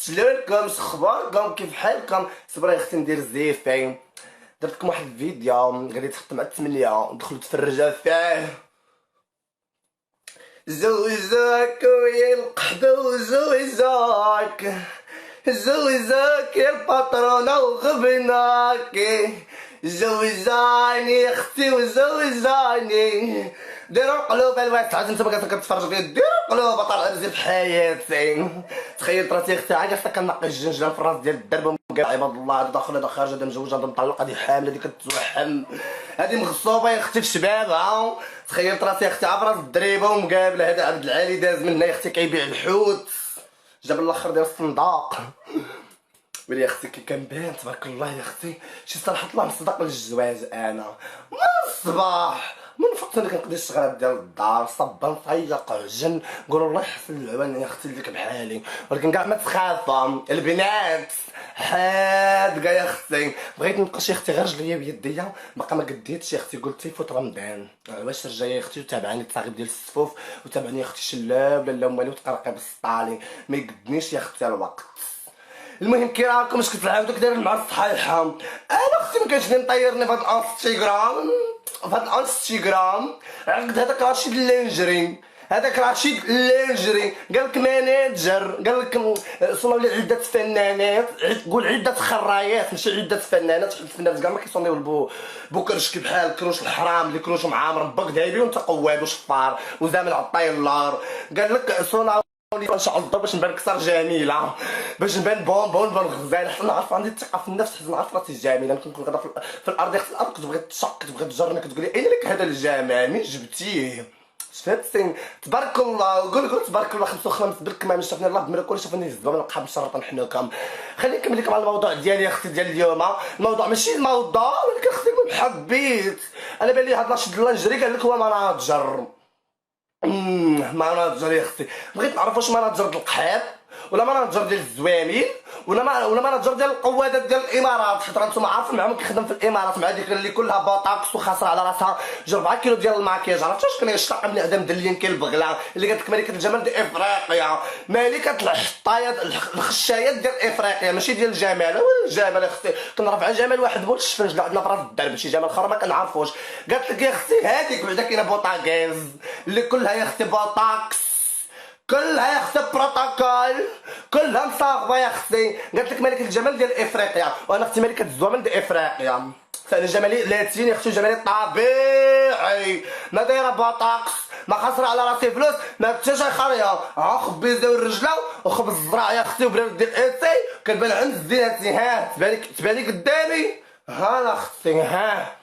شلونكم شخباركم كيف حالكم؟ صبرا يا اختي ندير الزيفين. درت لكم واحد الفيديو غادي تحط مع 8 ودخلوا تفرجوا فيه. زوجك ويا القحبة وزوجك زوجك يا البطرونة وغبناك زوجاني اختي وزوجاني ديروا القلوب الواسعة. انت باغا كتفرج فيا ديروا القلوب طالع مزيان في حياتي. تخيل راسي اختي عاكسه كنقي الجنجله في الراس ديال الدرب ومقال عباد الله هذا داخل هذا خارج هذا مزوج هذا مطلق هذه حامل هذه كتوحم هذه مغصوبه يا اختي في شبابها. تخيلت راسي اختي عبر الدريبه ومقابله هذا عبد العالي داز منا يا اختي كيبيع الحوت جاب الاخر ديال الصنداق. ويلي يا اختي كي كنبان تبارك الله يا اختي شي صراحه الله مصدق للزواج. انا من الصباح من فقت انا كنقضي الشغلات ديال الدار صبان طيق عجن نقول الله يحسن العوان يا اختي ليك بحالي. ولكن كاع ما تخافا البنات حاد يا اختي بغيت نبقى شي اختي غير رجليا بيديا باقا ما قديتش يا اختي قلت يفوت رمضان واش رجع يا اختي وتابعني التراغيب ديال الصفوف وتابعني يا اختي شلاب لا والو وتقرقي بالسطالي ما يقدنيش يا اختي الوقت. المهم كي راكم اش كتعاودوا كدايرين مع الصحيحه انا اختي ما كانش مطيرني في هاد الانستغرام عقد هذاك رشيد اللينجري هذاك رشيد اللينجري قال لك مانيجر قال لك صنعوا لي عده فنانات قول عده خرايات ماشي عده فنانات. الفنانات كاع ما كيصونيو بوكرشكي بحال كروش الحرام اللي كروش مع مربق دايبي وانت قواد وشفار وزامل عطيلار. قال لك صنعوا ان شاء الله باش نبان اكثر جميله باش نبان بون غزال حتى نعرف عندي الثقه في النفس حتى نعرف راسي جميله. كنكون غدا في الارض يخت الارض كتبغي تشق كتبغي تجرني كتقولي اين لك هذا الجمال منين جبتيه شفتي تبارك الله قول تبارك الله 55 بالكمام شافني الله بمرك ولا شافني الزبا ما نبقى مشرطه نحنوكم. خليني نكمل لكم على الموضوع ديالي يا اختي ديال اليوم. الموضوع ماشي الموضوع ولكن اختي ما حبيت انا بان لي هاد رشيد الله نجري قال لك هو مناجر مناجر يا اختي بغيت نعرف واش مناجر ديال القحاب ولا مناجر ديال الزوامل ولا مناجر ديال القوادات ديال الامارات حيت انتم عارفين معهم كيخدم في الامارات مع ديك اللي كلها بوطاكس وخاسره على راسها 4 كيلو ديال الماكياج. عرفتي واش كان يشتاق من ادم دلين كالبغله اللي قالت لك ملكه الجمال ديال افريقيا ملكه الحطايات الخشايات ديال افريقيا ماشي ديال الجمال ولا الجمال يا اختي كنرفع جمال واحد بول الشفنج عندنا في راس الدرب شي جمال اخر ما كنعرفوش. قالت لك يا اختي هذيك بعدا كاينه بوطاكيز اللي كلها يا اختي بوطاكس كلها يا اختي بروتوكول كلها مصاغبه يا اختي. قالت لك ملكه الجمال ديال افريقيا وانا اختي ملكه الزوامل ديال افريقيا. فانا جمالي لاتين يا اختي جمالي طبيعي ما دايره بوطاكس ما خاسره على راسي فلوس ما كنتش خاريه خبي زاو الرجله وخبز الزرع يا اختي وبراد ديال ايتي كتبان عند الزيناتي ها تباني قدامي ها اختي ها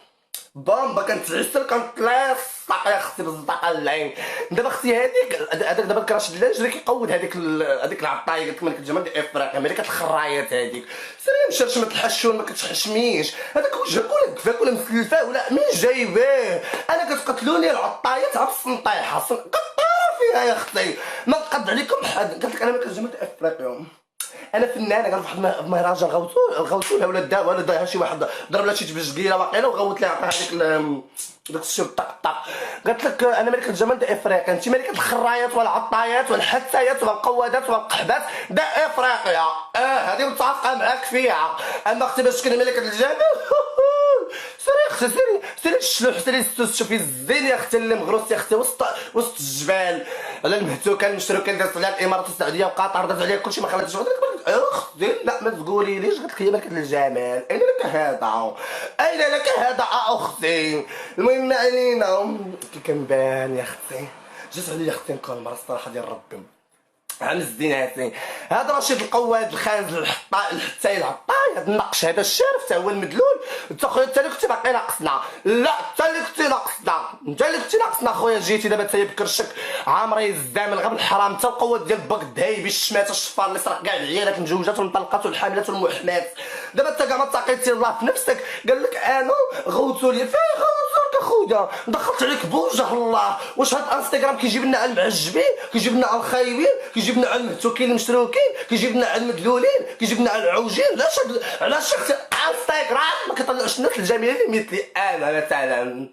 بامبا كنتعسل كنطلع الصاق يا اختي بالصداق العين. دابا اختي هذاك دابا كراشد اللانجري كيقود هذيك العطايه قالت لك ملكه الجمال ديال افريقيا ملكه الخرايات هذيك سيري مشرشمه الحشون ما كتحشميش هذاك وجهك ولا كفاك ولا مسلفه ولا مين جايباه. انا كتقتلوني العطايات عا السنطيحه كطاره فيها يا اختي ما تقد عليكم حد. قالت لك انا ملكه الجمال ديال افريقيا انا فنانه قال واحد المهرجان غوتوها ولا داها شي واحد ضرب لها شي تبجكيله واقيلا وغوت لها هذيك داك الشيء طق. قالت لك انا ملكه الجمال ديال افريقيا انت ملكه الخرايات والعطايات والحتايات والقوادات والقحبات ديال افريقيا هذه متفقه معاك فيها. اما اختي باش تكوني ملكه الجمال سيري اختي سيري الشلوح سيري السوس شوفي الزين يا اختي اللي مغروس يا اختي وسط الجبال على المهتوكه المشتركه اللي دازت عليها الامارات السعوديه وقطر داز عليها كلشي ما خلاتش اختي لا ما تقولي ليش قلت لك هي ملكه الجمال اين لك هذا اين لك هذا اختي. المهم علينا كي كنبان يا اختي جات عليا اختي نقول المره الصراحه ديال ربي عن الزيناتي هذا رشيد القواد الخانز الحتاي العطاي هذا النقش هذا الشارف حتى هو المدلول انت خويا انت اللي كنتي باقي ناقصنا لا انت اللي كنتي ناقصنا خويا جيتي دابا انت بكرشك عامري الزامل غير بالحرام انت القواد ديال باك الدهيبي الشمات الشفار اللي سرق كاع العيالات المجوجات والمطلقات والحاملات والمحمات. دابا انت كاع ما تقيتي الله في نفسك قال لك انا غوتوا لي فين غوتوا اخويا دخلت عليك بوجه الله واش هاد انستغرام كيجيب لنا على المعجبين كيجيب لنا على الخايبين كيجيب لنا على المهتوكين المشروكين كيجيب لنا على المدلولين كيجيب لنا على العوجين علاش انستغرام ما كيطلعوش الناس الجميلين مثلي انا مثلا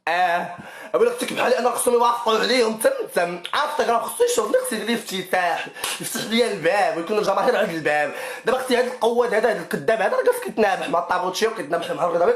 اقول لك اختك بحالي انا خصهم يوافقوا عليهم تم عرفت راه خصو يشوفني، خصو يدير لي افتتاح، يفتح لي الباب ويكونوا الجماهير عند الباب. دابا اختي هذا القواد هذا الكذاب هذا راه جالس كيتنابح مع الطابوتشي وكيتنابح مع الرضا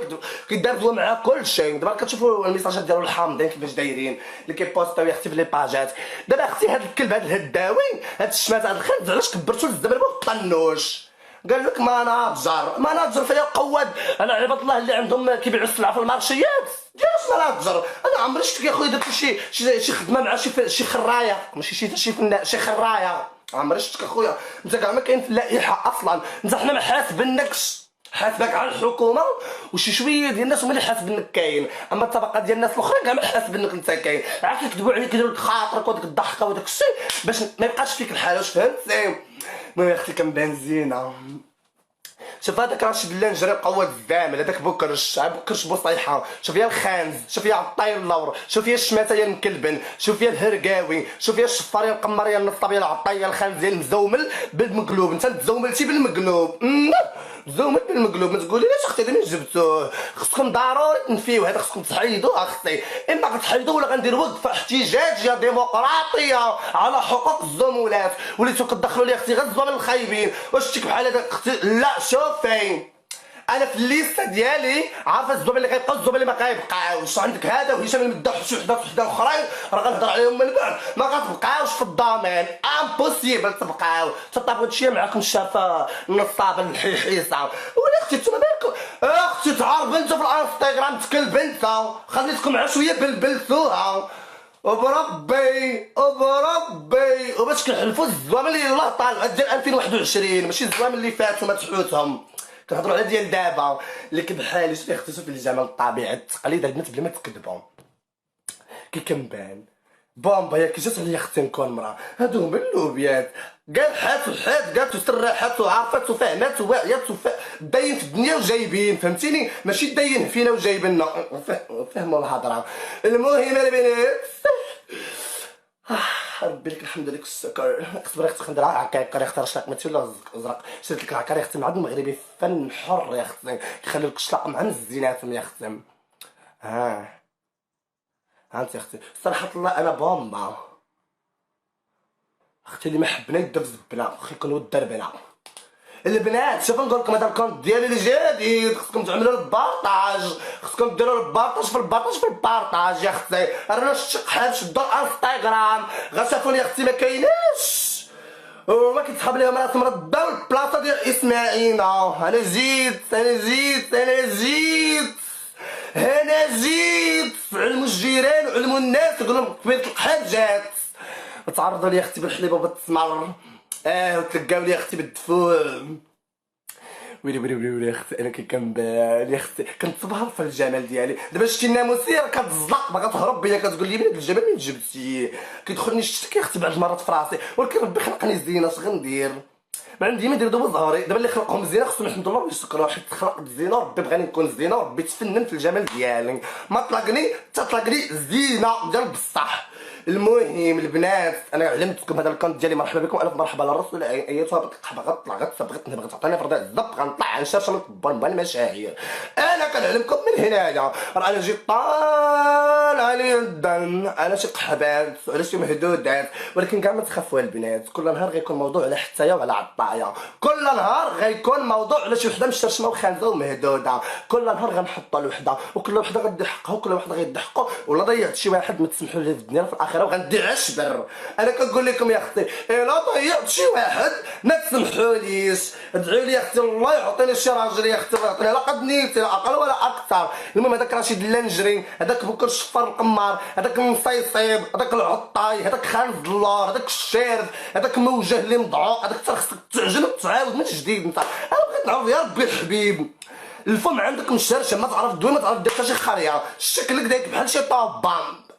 كيدابزوا معاه كل شيء. دابا كتشوفوا الميساجات ديالو الحامضين كيفاش دايرين اللي كيبوستاو يا اختي في لي باجات. دابا اختي هذا الكلب هذا الهداوي هذا الشمات هذا الخنز علاش كبرتو للزبربه والطنوش؟ قال لك مناجر فيا القواد. انا عباد الله اللي عندهم كيبيعوا السلعه في المارشيات ديالش مناجر. انا عمري شفت يا خويا درت شي خدمه مع شي خرايه، ماشي شي خرايه. عمري شفتك اخويا انت كاع ما كاين في اللائحه اصلا. انت حنا ما حاسبينكش، حاسبك على الحكومه وشي شويه ديال الناس هما اللي حاسبينك كاين، اما الطبقه ديال الناس الاخرين كاع ما حاسبينك انت كاين. عاد كيكذبوا عليك يديروا لك خاطرك وديك الضحكه وداك الشيء باش ما يبقاش فيك الحال. واش فهمتي؟ المهم يا اختي كنبان زينه. شوف هذاك راشد اللانجري القواد الزامل هذاك بكرش بوصيحه. شوف يا الخانز، شوف يا عطاي اللور، شوف يا الشماته يا المكلبن، شوف يا الهرقاوي، شوف يا الشفار يا القمر يا النصاب يا العطاي يا الخانز يا المزومل بالمقلوب. انت تزوملتي بالمقلوب، زومت بالمقلوب. ما تقوليش اختي هذا من جبتوه. خصكم ضروري تنفيو هذا، خصكم تحيدوه اختي. اما غتحيدوه ولا غندير وقفه احتجاجيه ديمقراطيه على حقوق الزمولات. وليتو كتدخلوا لي اختي غير الزوامل الخايبين. واش شتيك بحال هذا اختي؟ لا شوفي انا في الليسته ديالي عارفه الزوامل اللي غيبقاو الزوامل اللي ما غيبقاوش. عندك هذا وهشام المداح وشي وحده اخرين راه غنهضر عليهم من بعد. ما غتبقاوش في الضمان، امبوسيبل تبقاو. تطابقوا شي معاكم الشافه النصابه الحيحيصه. ولا اختي نتوما مالكم اختي تعرف انت في الانستغرام تكلب انت. خليتكم مع شويه بلبلتوها وبربي وباش كنحلفوا الزوامل اللي الله طالع ديال 2021 ماشي الزوامل اللي فاتوا ما تحوتهم. كنهضروا على ديال دابا اللي كبحالي شتي اختصو في الجمال الطبيعي التقليد عندنا بلا ما تكذبوا كي كنبان بامبا يا كي جات عليا اختي نكون مرا. هادو هما اللوبيات قال حات قالت سرحات وعرفات وفهمات وواعيات داين في الدنيا وجايبين. فهمتيني؟ ماشي داين فينا وجايبنا. فهموا الهضره. المهم البنات ربي لك الحمد لك السكر. اختبر اختي خندرها عكاكا اختار شلاق ماتي ولا ازرق. شريت لك العكا يا اختي معاد المغربي فن حر يا اختي كيخلي لك الشلاق مع الزيناتهم يا اختي. انت يا اختي صراحه الله انا بومبا اختي اللي ما حبنا يدب زبنا خصو يكون ود دربنا. البنات شوفوا نقول لكم هذا الكونت ديالي الجديد خصكم تعملوا البارطاج، خصكم ديروا البارطاج في البارطاج يا اختي. رانا شحال شدوا الانستغرام غشافوني يا اختي ما كايناش وما كيتسحب ليهم راسهم رداو البلاصه ديال اسماعيل. انا زيد علموا الجيران وعلموا الناس يقول لهم كبيرة الحاجات. تعرضوا لي اختي بالحليب وبالتمر وتلقاو لي اختي بالدفوع. ويلي اختي انا كي كنبان يا اختي كنتبهر في الجمال ديالي. دابا شتي الناموسيه كتزلق باغا تهرب بيا كتقول لي بنت الجمال منين جبتيه. كيدخلني الشتك يا اختي بعض المرات في راسي ولكن ربي خلقني زينه اش غندير ما عندي ما ندير دابا ظهري. دابا اللي خلقهم زينه خصهم يحمدوا الله ويشكروا حيت خلقت زينه وربي بغاني نكون زينه وربي تفنن في الجمال ديالي. ما طلقني تطلقني زينه ديال بصح. المهم البنات انا علمتكم هذا الكونت ديالي. مرحبا بكم الف مرحبا للرسول ايتها بغات غطلع غتبغي بغات تعطيني فرض الزب غنطلع عن شاشه من كبار المشاهير. انا كنعلمكم من هنايا راه انا جيت طال علي الدم على شي قحبات وعلى شي مهدودات. ولكن كاع ما تخافوا البنات كل نهار غيكون موضوع على حتايا وعلى عطايا. كل نهار غيكون موضوع على شي وحده مشرشمه وخانزه ومهدوده. كل نهار غنحطها لوحده وكل وحده غدير حقها وكل وحده غيضحكوا ولا ضيعت شي واحد ما تسمحوا لي في الدنيا في الاخره وغندي عشبر. انا كنقول لكم يا اختي الا ضيعت شي واحد ما تسمحوليش. ادعوا لي يا اختي الله يعطيني شي راجل يا اختي الله يعطيني لا قد نيتي لا اقل ولا اكثر. المهم هذاك رشيد اللانجري هذاك بكر الشفار القمار هذاك المصيصيب هذاك العطاي هذاك خالد اللور هذاك الشارد هذاك موجه اللي مضعوق هذاك خصك تعجن وتعاود من جديد. انت انا بغيت نعرف يا ربي الحبيب الفم عندك مشرشم ما تعرف دوي ما تعرف دير حتى شي خريه شكلك دايك بحال شي طابام.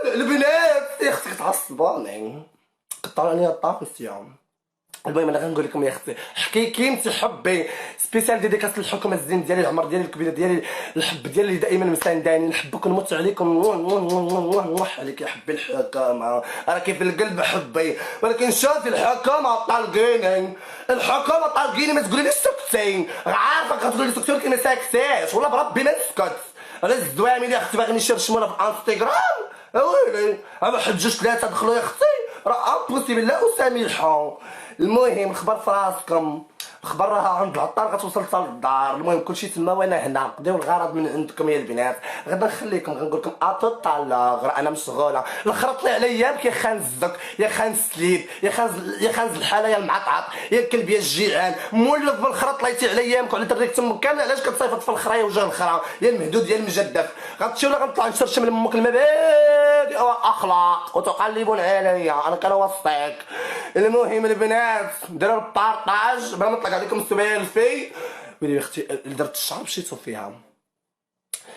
البنات يا اختي كتعصبوني قطعوني الطاسيون. المهم انا غنقول لكم يا اختي حكيكيمتي حبي سبيسيال ديديكاس للحكومه الزين ديالي العمر ديالي الكبيره ديالي الحب ديالي اللي دائما مسانداني نحبكم نموت عليكم نوح عليك يا حبي الحكومه راكي في القلب حبي. ولكن شوفي الحكومه طالقيني الحكومه طالقيني ما تقولي لي سكتي عارفه كتقولي لي سكتي ولكن ما ساكتاش والله بربي ما نسكت. على الزوامل يا اختي باغيين يشرشمونا في انستغرام. اويلي واحد جوج ثلاثه دخلوا يا اختي راه امبوسيبل لا اسامحهم. المهم الخبر في راسكم، الخبر راه عند العطار غتوصل حتى للدار. المهم كلشي تما وانا هنا نقضيو الغرض من عندكم يا البنات. غدا نخليكم غنقول لكم طالغ انا مشغوله. الاخر طلع على ايام كيخنزك يا خان السليب يا خان الحاله يا المعطعط يا الكلب يا الجيعان مولف بالخرا طلعتي على ايامك وعلى دريك تمك كامل. علاش كتصيفط في الخرا يا وجه الخرا يا المهدود يا المجدف؟ غتمشي ولا غنطلع نشرشم لامك المبادئ واخلاق وتقلبون عليا انا كنوصيك. المهم البنات ديروا البارطاج بلا ما نطلق عليكم السؤال في ويلي اختي درت الشعر مشيتو فيها.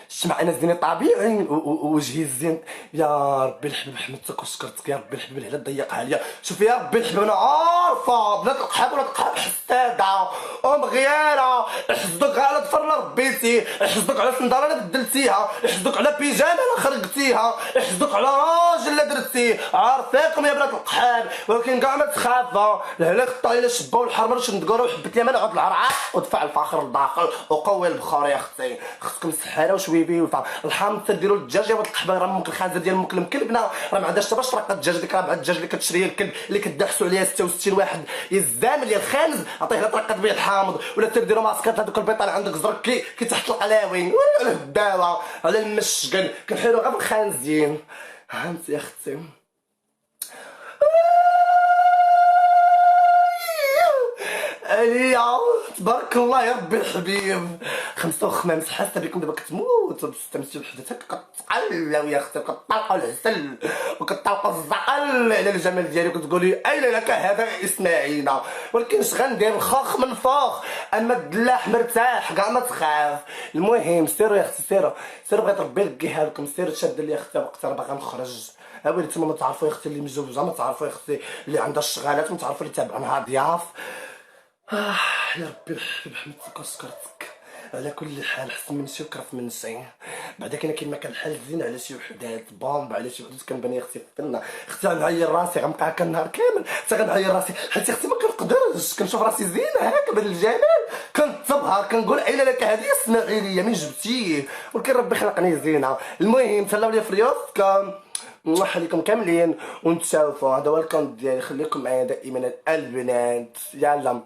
شمع انا زيني طبيعي ووجهي زين. يا ربي الحبيب حمدتك وشكرتك يا ربي الحبيب الهلا ضيقها عليا. شوفي يا ربي الحبيب انا عارفه بنات القحاب ولا القحاب حساده ومغيره. يحسدوك على ضفر لا ربيتي، يحسدوك على سنداره لا بدلتيها، يحسدوك على بيجامه لا خرقتيها، يحسدوك على راجل لا درتيه. عارفاكم يا بنات القحاب ولكن كاع ما تخافوا. الهلاك الطاي لا شبا والحرمه شندقروا وحبت اليمن عود العرعاق ودفع الفخر للداخل وقوي البخار يا اختي. خصكم السحاره وشويبي وفا الحامض تديروا الدجاج يا ولد القحبه. راه ممكن الخنزير ديال امك المكلبنا راه ما عندهاش باش ترقد الدجاج ديك راه الدجاج اللي كتشري الكلب اللي كتدحسوا عليها 66 واحد يا الزامل يا الخانز عطيه لا ترقد به الحامض ولا تديروا ماسكات هذوك البيطان عندك زرك كي تحت القلاوي ولا على الدواء على المشقن كنحيروا غير الخانزين. هانت يا اختي عليا تبارك الله يا ربي الحبيب. خمسة وخمامس حاسه بكم دابا كتموت وتستمتعوا بحدثك كتقلاو يا اختي وكطلقوا العسل وكطلقوا الزقل على الجمال ديالي وكتقولي اين لك هذا اسماعيل. ولكن اش غندير الخوخ من فوق اما الدلاح مرتاح كاع ما تخاف. المهم سيروا يا اختي سيروا بغيت ربي يلقيها لكم. سيروا شاد لي اختي وقت راه باغا نخرج. اويلي نتوما ما تعرفوا يا اختي اللي مزوجه ما تعرفوا يا اختي اللي عندها الشغالات ما تعرفوا اللي تابعينها ضياف. يا ربي الحبيب حمدتك وشكرتك. على كل حال حسن من شي وكرف من شي. بعدا كاين ما كان الحال زين على شي وحدات بومب على شي وحدات كنبان اختي في الفنه. اختي غنعير راسي غنبقى هكا النهار كامل حتى غنعير راسي حيت اختي ما كنقدرش كنشوف راسي زينه هكا بالجمال كنتبهر كنقول اين لك هذه اسماعيليه من جبتيه. ولكن ربي خلقني زينه. المهم تهلاو لي في ريوسكم نحليكم كاملين ونتشافوا. هذا هو الكونت ديالي. خليكم معايا دائما البنات. يلا